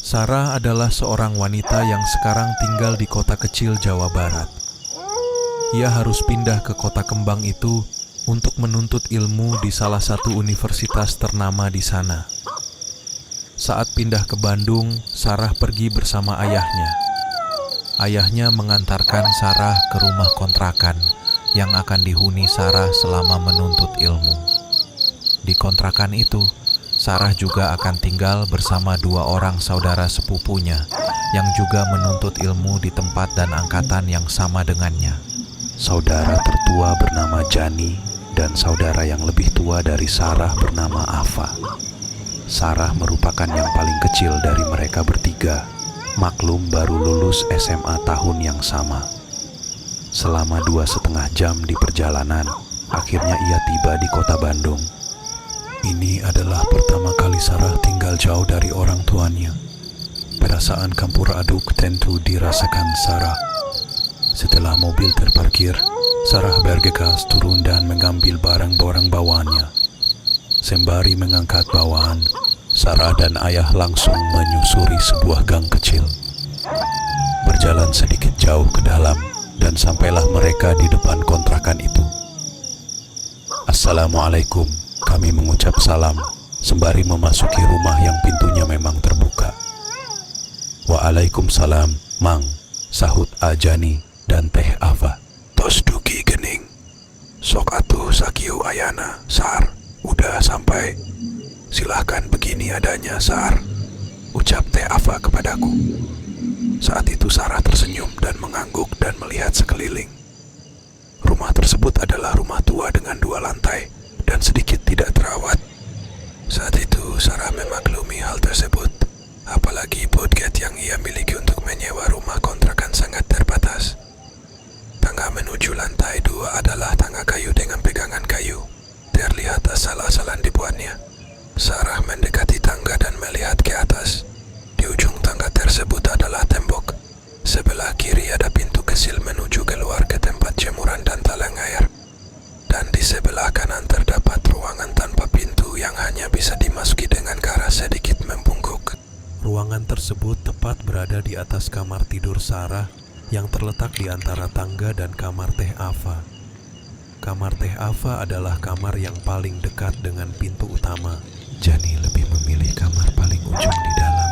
Sarah adalah seorang wanita yang sekarang tinggal di kota kecil Jawa Barat. Ia harus pindah ke kota kembang itu untuk menuntut ilmu di salah satu universitas ternama di sana. Saat pindah ke Bandung, Sarah pergi bersama ayahnya. Ayahnya mengantarkan Sarah ke rumah kontrakan yang akan dihuni Sarah selama menuntut ilmu. Di kontrakan itu, Sarah juga akan tinggal bersama 2 orang saudara sepupunya yang juga menuntut ilmu di tempat dan angkatan yang sama dengannya. Saudara tertua bernama Jani dan saudara yang lebih tua dari Sarah bernama Ava. Sarah merupakan yang paling kecil dari mereka bertiga. Maklum baru lulus SMA tahun yang sama. Selama 2,5 jam di perjalanan, akhirnya ia tiba di kota Bandung. Ini adalah pertama kali Sarah tinggal jauh dari orang tuanya. Perasaan campur aduk tentu dirasakan Sarah. Setelah mobil terparkir, Sarah bergegas turun dan mengambil barang-barang bawaannya. Sembari mengangkat bawaan, Sarah dan ayah langsung menyusuri sebuah gang kecil. Berjalan sedikit jauh ke dalam dan sampailah mereka di depan kontrakan itu. Assalamualaikum, kami mengucap salam sembari memasuki rumah yang pintunya memang terbuka. Waalaikumsalam, Mang, sahut Ajani dan Teh Ava. Tos dugi gening. Sok atuh sakieu ayana, Sar. Udah sampai. Silahkan begini adanya, Sar, ucap Teh Ava kepadaku. Saat itu Sarah tersenyum dan mengangguk dan melihat sekeliling. Rumah tersebut adalah rumah tua dengan 2 lantai dan sedikit tidak terawat. Saat itu Sarah memaklumi hal tersebut, apalagi budget yang ia miliki untuk menyewa rumah kontrakan sangat terbatas. Tangga menuju lantai 2 adalah tangga kayu dengan pegangan kayu. Terlihat asal-asalan dibuatnya. Sarah mendekati tangga dan melihat ke atas. Di ujung tangga tersebut adalah tembok. Sebelah kiri ada pintu kecil menuju keluar ke tempat jemuran dan talang air. Dan di sebelah kanan terdapat ruangan tanpa pintu yang hanya bisa dimasuki dengan cara sedikit membungkuk. Ruangan tersebut tepat berada di atas kamar tidur Sarah yang terletak di antara tangga dan kamar Teh Ava. Kamar Teh Ava adalah kamar yang paling dekat dengan pintu utama. Jani lebih memilih kamar paling ujung di dalam,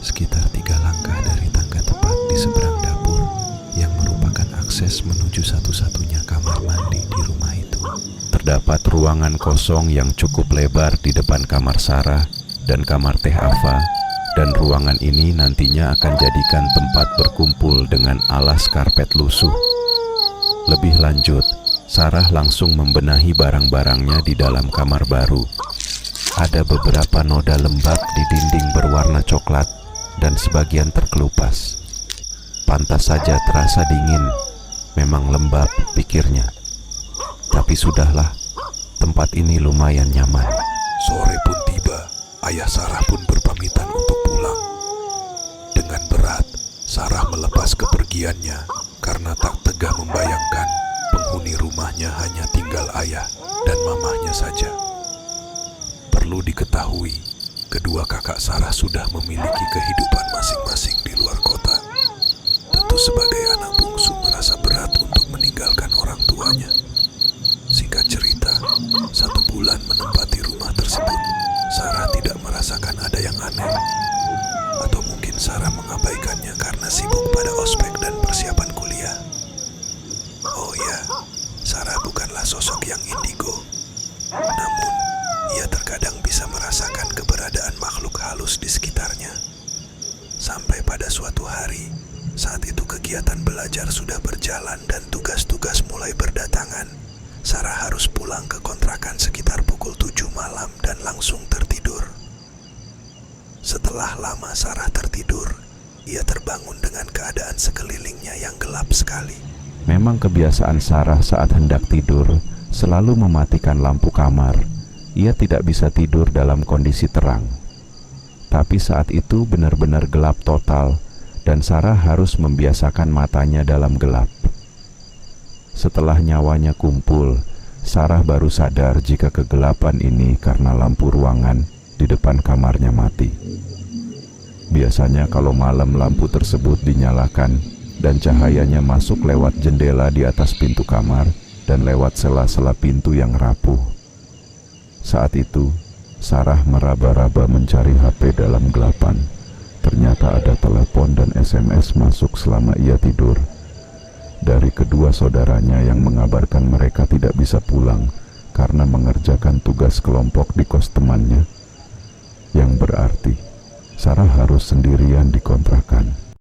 sekitar 3 langkah dari tangga tepat di seberang dapur, yang merupakan akses menuju satu-satunya kamar mandi di rumah itu. Terdapat ruangan kosong yang cukup lebar di depan kamar Sarah dan kamar Teh Ava, dan ruangan ini nantinya akan jadikan tempat berkumpul dengan alas karpet lusuh. Lebih lanjut, Sarah langsung membenahi barang-barangnya di dalam kamar baru. Ada beberapa noda lembab di dinding berwarna coklat dan sebagian terkelupas. Pantas saja terasa dingin, memang lembab, pikirnya. Tapi sudahlah, tempat ini lumayan nyaman. Sore pun tiba, ayah Sarah pun berpamitan untuk pulang. Dengan berat, Sarah melepas kepergiannya karena tak tega membayangkan penghuni rumahnya hanya tinggal ayah dan mamahnya saja. Perlu diketahui, kedua kakak Sarah sudah memiliki kehidupan masing-masing di luar kota. Tentu sebagai anak bungsu merasa berat untuk meninggalkan orang tuanya. Singkat cerita, 1 bulan menempati rumah tersebut, Sarah tidak merasakan ada yang aneh. Atau mungkin Sarah mengabaikannya karena sibuk pada ospek dan persiapan kuliah. Oh ya, Sarah bukanlah sosok yang indigo. Namun, ia terkadang bisa merasakan keberadaan makhluk halus di sekitarnya. Sampai pada suatu hari, saat itu kegiatan belajar sudah berjalan dan tugas-tugas mulai berdatangan, Sarah harus pulang ke kontrakan sekitar pukul 7 malam dan langsung tertidur. Setelah lama Sarah tertidur, ia terbangun dengan keadaan sekelilingnya yang gelap sekali. Memang kebiasaan Sarah saat hendak tidur selalu mematikan lampu kamar. Ia tidak bisa tidur dalam kondisi terang. Tapi saat itu benar-benar gelap total dan Sarah harus membiasakan matanya dalam gelap. Setelah nyawanya kumpul, Sarah baru sadar jika kegelapan ini karena lampu ruangan di depan kamarnya mati. Biasanya kalau malam lampu tersebut dinyalakan dan cahayanya masuk lewat jendela di atas pintu kamar dan lewat sela-sela pintu yang rapuh. Saat itu, Sarah meraba-raba mencari HP dalam gelapan. Ternyata ada telepon dan SMS masuk selama ia tidur. Dari kedua saudaranya yang mengabarkan mereka tidak bisa pulang karena mengerjakan tugas kelompok di kos temannya. Yang berarti Sarah harus sendirian di kontrakan.